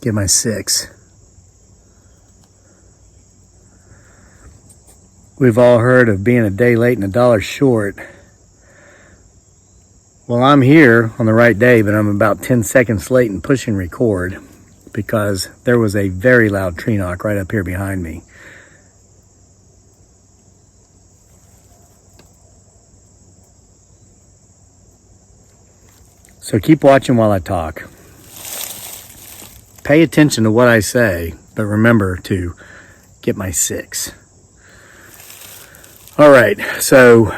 Get my 6. We've all heard of being a day late and a dollar short. Well, I'm here on the right day, but I'm about 10 seconds late in pushing record because there was a very loud tree knock right up here behind me. So keep watching while I talk. Pay attention to what I say, but remember to get my 6. All right, so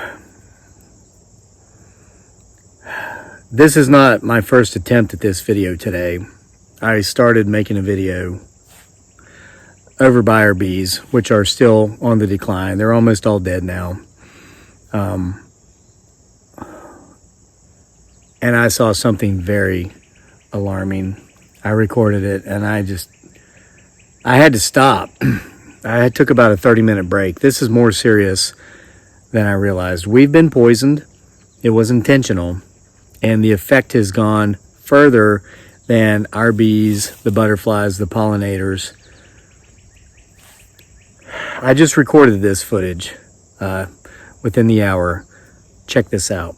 this is not my first attempt at this video today. I started making a video over buyer bees, which are still on the decline. They're almost all dead now. And I saw something very alarming. I recorded it and I had to stop. I took about a 30-minute break. This is more serious than I realized. We've been poisoned. It was intentional. And the effect has gone further than our bees, the butterflies, the pollinators. I just recorded this footage within the hour. Check this out.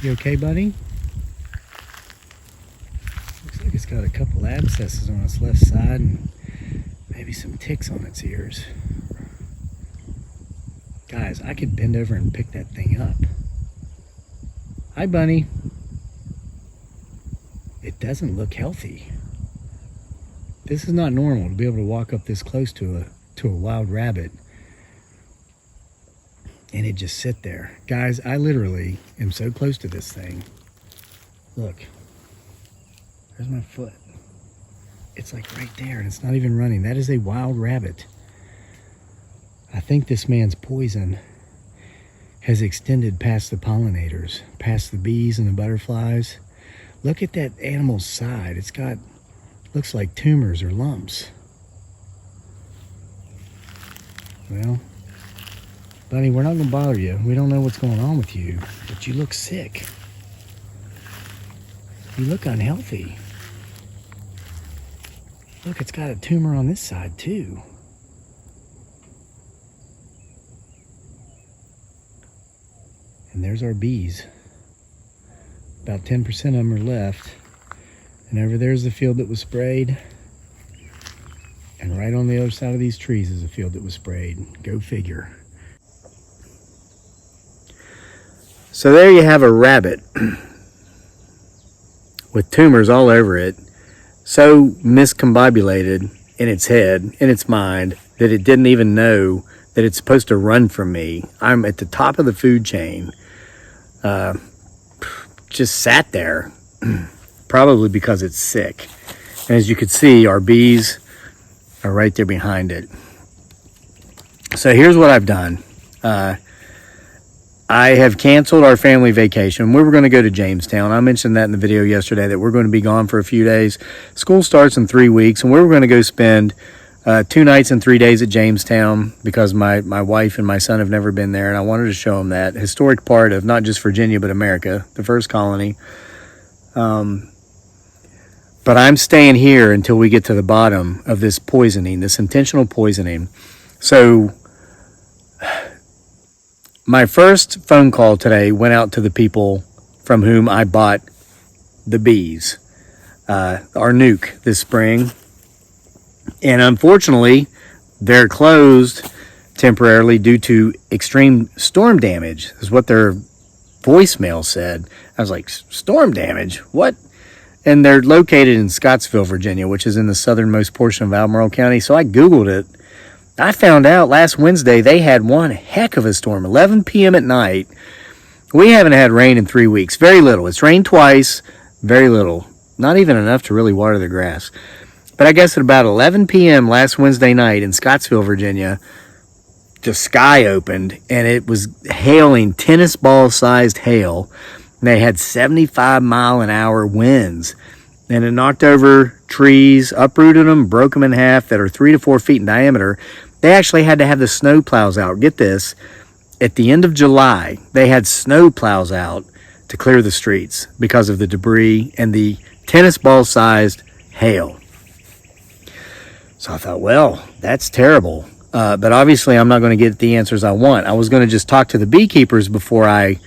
You okay, buddy? Looks like it's got a couple abscesses on its left side and maybe some ticks on its ears. Guys, I could bend over and pick that thing up. Hi, Bunny. It doesn't look healthy. This is not normal to be able to walk up this close to a wild rabbit and it just sit there. Guys, I literally am so close to this thing. Look, there's my foot. It's like right there and it's not even running. That is a wild rabbit. I think this man's poison has extended past the pollinators, past the bees and the butterflies. Look at that animal's side. It's got, looks like tumors or lumps. Well, Bunny, we're not gonna bother you. We don't know what's going on with you, but you look sick. You look unhealthy. Look, it's got a tumor on this side too. And there's our bees. About 10% of them are left. And over there's the field that was sprayed. And right on the other side of these trees is a field that was sprayed. Go figure. So there you have a rabbit with tumors all over it, so miscombobulated in its head, in its mind, that it didn't even know that it's supposed to run from me. I'm at the top of the food chain. Just sat there, probably because it's sick. And as you can see, our bees are right there behind it. So here's what I've done. I have canceled our family vacation. We were going to go to Jamestown. I mentioned that in the video yesterday, that we're going to be gone for a few days. School starts in 3 weeks, and we were going to go spend 2 nights and 3 days at Jamestown because my wife and my son have never been there, and I wanted to show them that historic part of not just Virginia, but America, the first colony. But I'm staying here until we get to the bottom of this poisoning, this intentional poisoning. So my first phone call today went out to the people from whom I bought the bees, our nuke this spring. And unfortunately, they're closed temporarily due to extreme storm damage, is what their voicemail said. I was like, storm damage? What? And they're located in Scottsville, Virginia, which is in the southernmost portion of Albemarle County. So I Googled it. I found out last Wednesday they had one heck of a storm, 11 p.m. at night. We haven't had rain in 3 weeks. Very little. It's rained twice, very little. Not even enough to really water the grass. But I guess at about 11 p.m. last Wednesday night in Scottsville, Virginia, the sky opened and it was hailing, tennis ball sized hail. And they had 75-mile-an-hour winds. And it knocked over trees, uprooted them, broke them in half that are 3 to 4 feet in diameter. They actually had to have the snow plows out. Get this. at the end of July, they had snow plows out to clear the streets because of the debris and the tennis ball sized hail. So I thought, well, that's terrible. But obviously I'm not going to get the answers I want. I was going to just talk to the beekeepers before I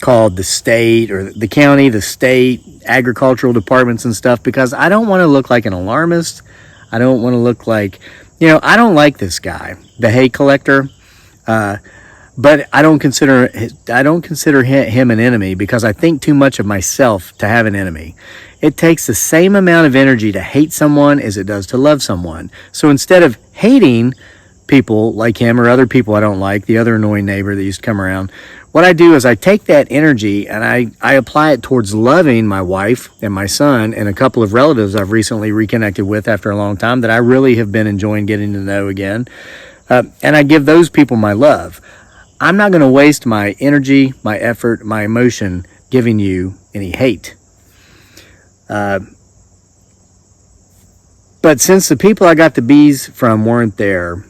called the state or the county, the state, agricultural departments and stuff, because I don't want to look like an alarmist. I don't want to look like, I don't like this guy, the hay collector. But I don't consider him an enemy because I think too much of myself to have an enemy. It takes the same amount of energy to hate someone as it does to love someone. So instead of hating people like him or other people I don't like, the other annoying neighbor that used to come around, what I do is I take that energy and I apply it towards loving my wife and my son and a couple of relatives I've recently reconnected with after a long time that I really have been enjoying getting to know again. And I give those people my love. I'm not going to waste my energy, my effort, my emotion giving you any hate. But since the people I got the bees from weren't there,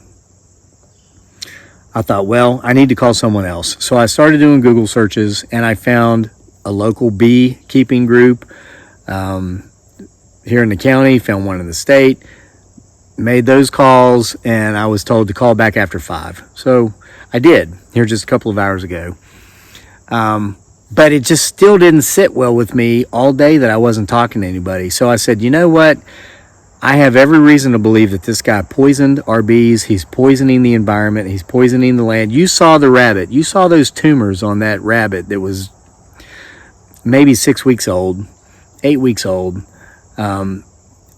I thought, well, I need to call someone else. So I started doing Google searches and I found a local beekeeping group here in the county, found one in the state, made those calls, and I was told to call back after 5. So I did here just a couple of hours ago. But it just still didn't sit well with me all day that I wasn't talking to anybody. So I said, you know what? I have every reason to believe that this guy poisoned our bees. He's poisoning the environment. He's poisoning the land. You saw the rabbit. You saw those tumors on that rabbit that was maybe 6 weeks old, 8 weeks old. And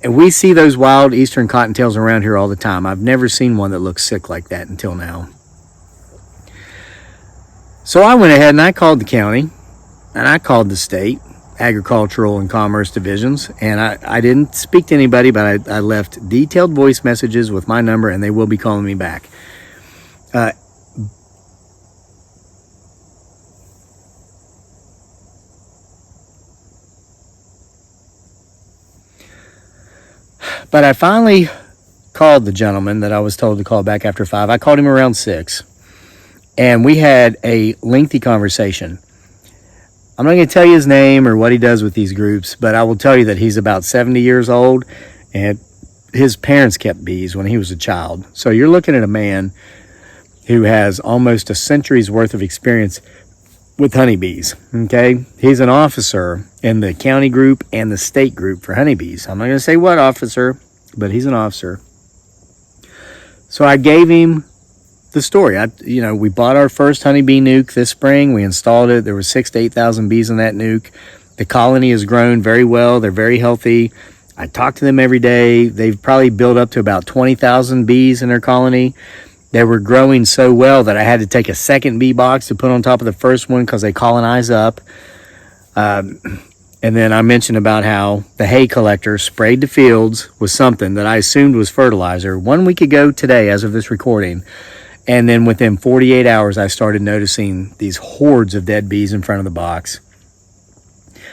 we see those wild eastern cottontails around here all the time. I've never seen one that looks sick like that until now. So I went ahead and I called the county and I called the state agricultural and commerce divisions, and I didn't speak to anybody, but I left detailed voice messages with my number, and they will be calling me back. But I finally called the gentleman that I was told to call back after 5. I called him around 6, and we had a lengthy conversation. I'm not going to tell you his name or what he does with these groups, but I will tell you that he's about 70 years old, and his parents kept bees when he was a child. So you're looking at a man who has almost a century's worth of experience with honeybees, okay? He's an officer in the county group and the state group for honeybees. I'm not going to say what officer, but he's an officer. So I gave him the story. We bought our first honeybee nuke this spring. We installed it. There were 6,000 to 8,000 bees in that nuke. The colony has grown very well. They're very healthy. I talk to them every day. They've probably built up to about 20,000 bees in their colony. They were growing so well that I had to take a second bee box to put on top of the first one because they colonize up. And then I mentioned about how the hay collector sprayed the fields with something that I assumed was fertilizer 1 week ago today as of this recording. And then within 48 hours, I started noticing these hordes of dead bees in front of the box.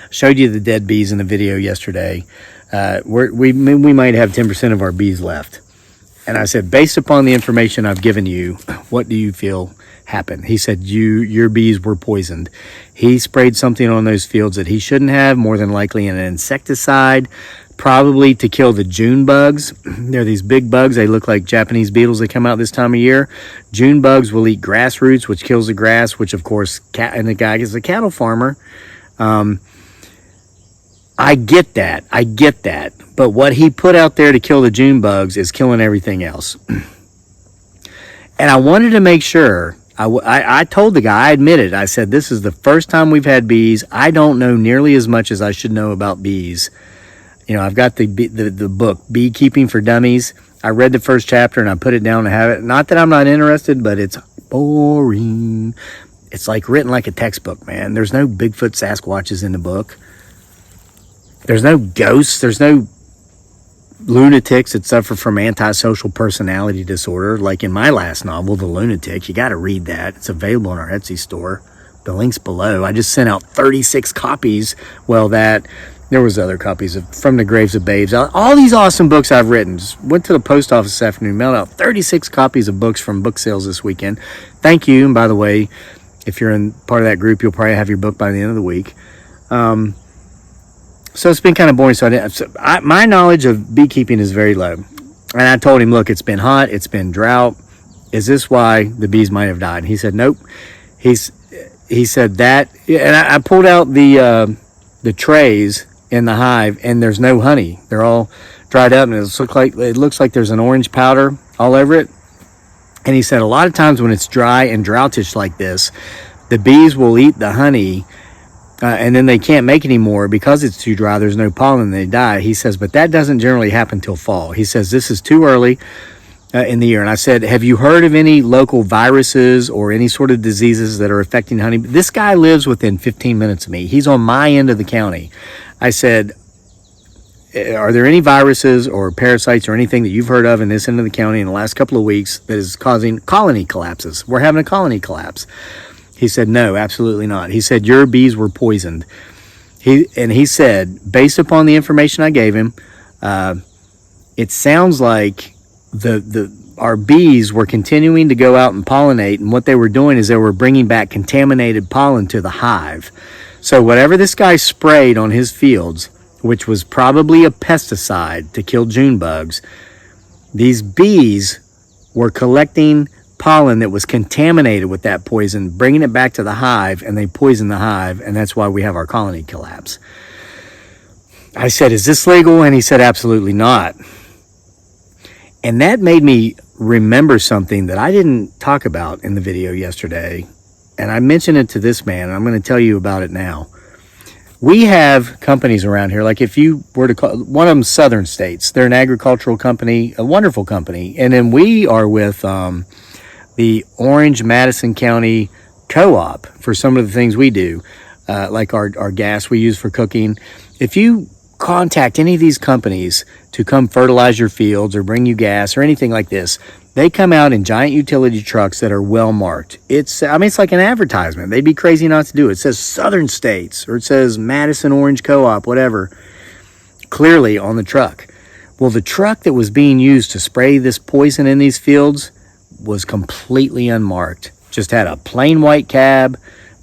Showed you the dead bees in the video yesterday. We might have 10% of our bees left. And I said, based upon the information I've given you, what do you feel happened? He said, your bees were poisoned. He sprayed something on those fields that he shouldn't have, more than likely an insecticide, probably to kill the June bugs. They're these big bugs. They look like Japanese beetles that come out this time of year. June bugs will eat grass roots, which kills the grass, which of course, and the guy is a cattle farmer. I get that. But what he put out there to kill the June bugs is killing everything else. And I wanted to make sure, I told the guy, I admitted, I said, this is the first time we've had bees. I don't know nearly as much as I should know about bees. I've got the book, Beekeeping for Dummies. I read the first chapter and I put it down to have it. Not that I'm not interested, but it's boring. It's like written like a textbook, man. There's no Bigfoot Sasquatches in the book. There's no ghosts. There's no lunatics that suffer from antisocial personality disorder. Like in my last novel, The Lunatic. You got to read that. It's available in our Etsy store. The link's below. I just sent out 36 copies. Well, that There was other copies of From the Graves of Babes. All these awesome books I've written. Just went to the post office this afternoon, mailed out 36 copies of books from book sales this weekend. Thank you. And by the way, if you're in part of that group, you'll probably have your book by the end of the week. So it's been kind of boring. So my knowledge of beekeeping is very low. And I told him, look, it's been hot. It's been drought. Is this why the bees might have died? And he said, nope. He said that. And I pulled out the trays in the hive, and there's no honey. They're all dried up, and it looks like there's an orange powder all over it. And he said a lot of times when it's dry and droutish like this, the bees will eat the honey, and then they can't make any more because it's too dry. There's no pollen, and they die. He says, but that doesn't generally happen till fall. He says this is too early in the year. And I said, have you heard of any local viruses or any sort of diseases that are affecting honey? This guy lives within 15 minutes of me. He's on my end of the county. I said, are there any viruses or parasites or anything that you've heard of in this end of the county in the last couple of weeks that is causing colony collapses? We're having a colony collapse. He said, no, absolutely not. He said, your bees were poisoned. He said, based upon the information I gave him, it sounds like our bees were continuing to go out and pollinate, and what they were doing is they were bringing back contaminated pollen to the hive. So whatever this guy sprayed on his fields, which was probably a pesticide to kill June bugs, these bees were collecting pollen that was contaminated with that poison, bringing it back to the hive, and they poisoned the hive, and that's why we have our colony collapse. I said, is this legal? And he said, absolutely not. And that made me remember something that I didn't talk about in the video yesterday. And I mentioned it to this man, and I'm going to tell you about it now. We have companies around here, like if you were to call one of them Southern States, they're an agricultural company, a wonderful company. And then we are with the Orange Madison County Co-op for some of the things we do, like our gas we use for cooking. If you contact any of these companies to come fertilize your fields or bring you gas or anything like this, they come out in giant utility trucks that are well marked. It's like an advertisement. They'd be crazy not to do it. It says Southern States, or it says Madison Orange Co-op, whatever, clearly on the truck. Well, the truck that was being used to spray this poison in these fields was completely unmarked. Just had a plain white cab,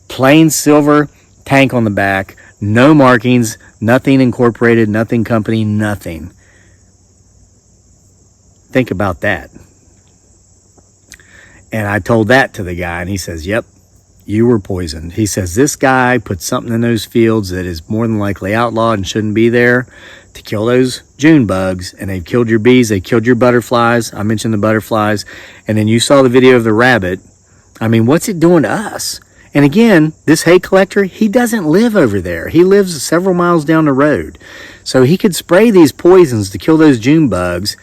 plain silver tank on the back, no markings, nothing incorporated, nothing company, nothing. Think about that. And I told that to the guy, and he says, yep, you were poisoned. He says, this guy put something in those fields that is more than likely outlawed and shouldn't be there to kill those June bugs, and they've killed your bees, they killed your butterflies. I mentioned the butterflies. And then you saw the video of the rabbit. I mean, what's it doing to us? And again, this hay collector, he doesn't live over there. He lives several miles down the road. So he could spray these poisons to kill those June bugs,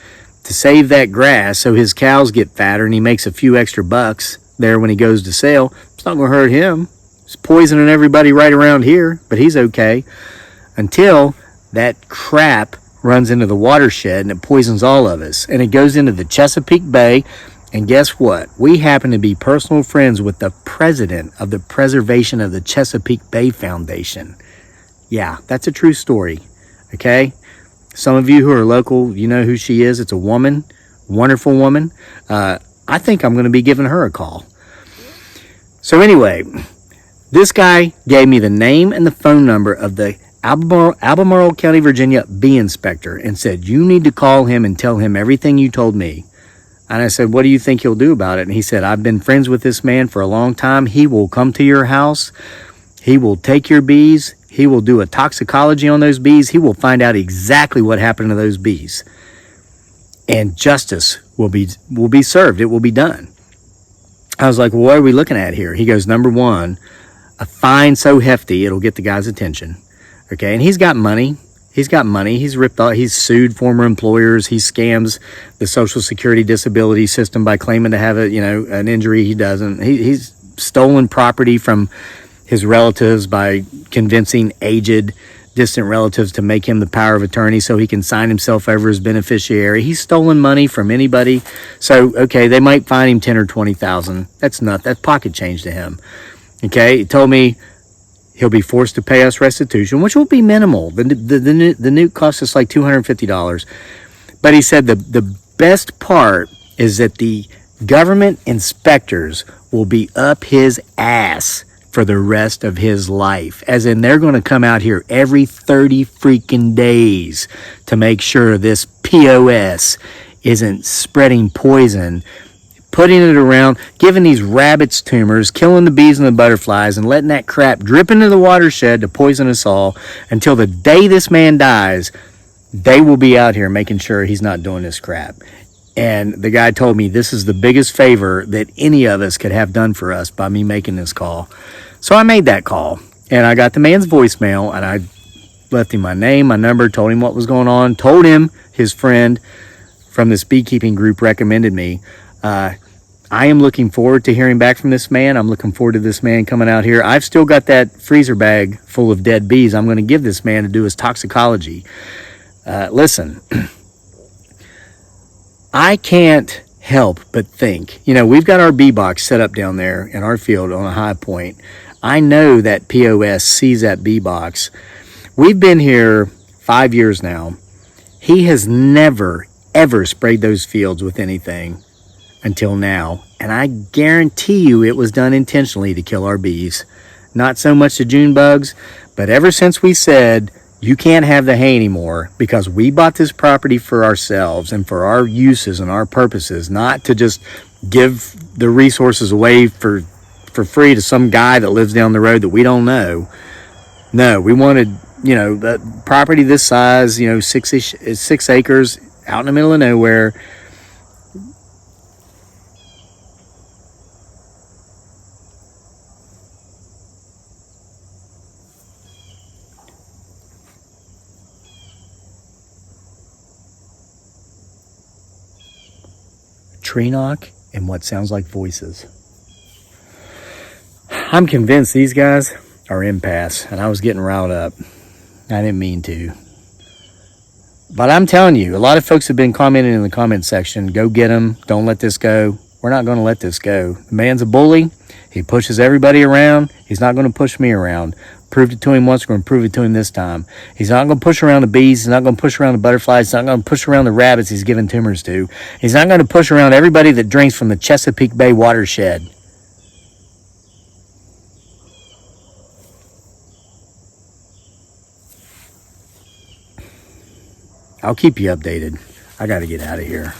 to save that grass so his cows get fatter and he makes a few extra bucks there when he goes to sell. It's not going to hurt him. It's poisoning everybody right around here, but he's okay. Until that crap runs into the watershed and it poisons all of us. And it goes into the Chesapeake Bay. And guess what? We happen to be personal friends with the president of the Preservation of the Chesapeake Bay Foundation. Yeah, that's a true story. Okay? Some of you who are local, you know who she is. It's a woman, wonderful woman. I think I'm going to be giving her a call. So anyway, this guy gave me the name and the phone number of the Albemarle County, Virginia bee inspector and said, you need to call him and tell him everything you told me. And I said, what do you think he'll do about it? And he said, I've been friends with this man for a long time. He will come to your house. He will take your bees. He will do a toxicology on those bees. He will find out exactly what happened to those bees. And justice will be served. It will be done. I was like, well, what are we looking at here? He goes, number one, a fine so hefty, it'll get the guy's attention. Okay, and he's got money. He's got money. He's ripped off. He's sued former employers. He scams the Social Security disability system by claiming to have an injury he doesn't. He's stolen property from his relatives by convincing aged, distant relatives to make him the power of attorney so he can sign himself over as beneficiary. He's stolen money from anybody. So, okay, they might fine him $10,000 or $20,000. That's pocket change to him. Okay, he told me He'll be forced to pay us restitution, which will be minimal. The nuke cost us like $250. But he said the best part is that the government inspectors will be up his ass for the rest of his life. As in, they're going to come out here every 30 freaking days to make sure this POS isn't spreading poison, putting it around, giving these rabbits tumors, killing the bees and the butterflies, and letting that crap drip into the watershed to poison us all until the day this man dies. They will be out here making sure he's not doing this crap. And the guy told me this is the biggest favor that any of us could have done for us by me making this call. So I made that call, and I got the man's voicemail, and I left him my name, my number, told him what was going on, told him his friend from this beekeeping group recommended me. I am looking forward to hearing back from this man. I'm looking forward to this man coming out here. I've still got that freezer bag full of dead bees. I'm going to give this man to do his toxicology. Listen, I can't help but think, we've got our bee box set up down there in our field on a high point. I know that POS sees that bee box. We've been here 5 years now. He has never, ever sprayed those fields with anything until now. And I guarantee you it was done intentionally to kill our bees. Not so much the June bugs, but ever since we said, you can't have the hay anymore, because we bought this property for ourselves and for our uses and our purposes, not to just give the resources away for free to some guy that lives down the road that we don't know. No, we wanted, the property this size, 6 acres out in the middle of nowhere. Tree knock and what sounds like voices. I'm convinced these guys are impasse, and I was getting riled up. I didn't mean to. But I'm telling you, a lot of folks have been commenting in the comment section, go get him, don't let this go. We're not going to let this go. The man's a bully. He pushes everybody around. He's not going to push me around. Proved it to him once, we're going to prove it to him this time. He's not going to push around the bees. He's not going to push around the butterflies. He's not going to push around the rabbits he's giving tumors to. He's not going to push around everybody that drinks from the Chesapeake Bay watershed. I'll keep you updated. I got to get out of here.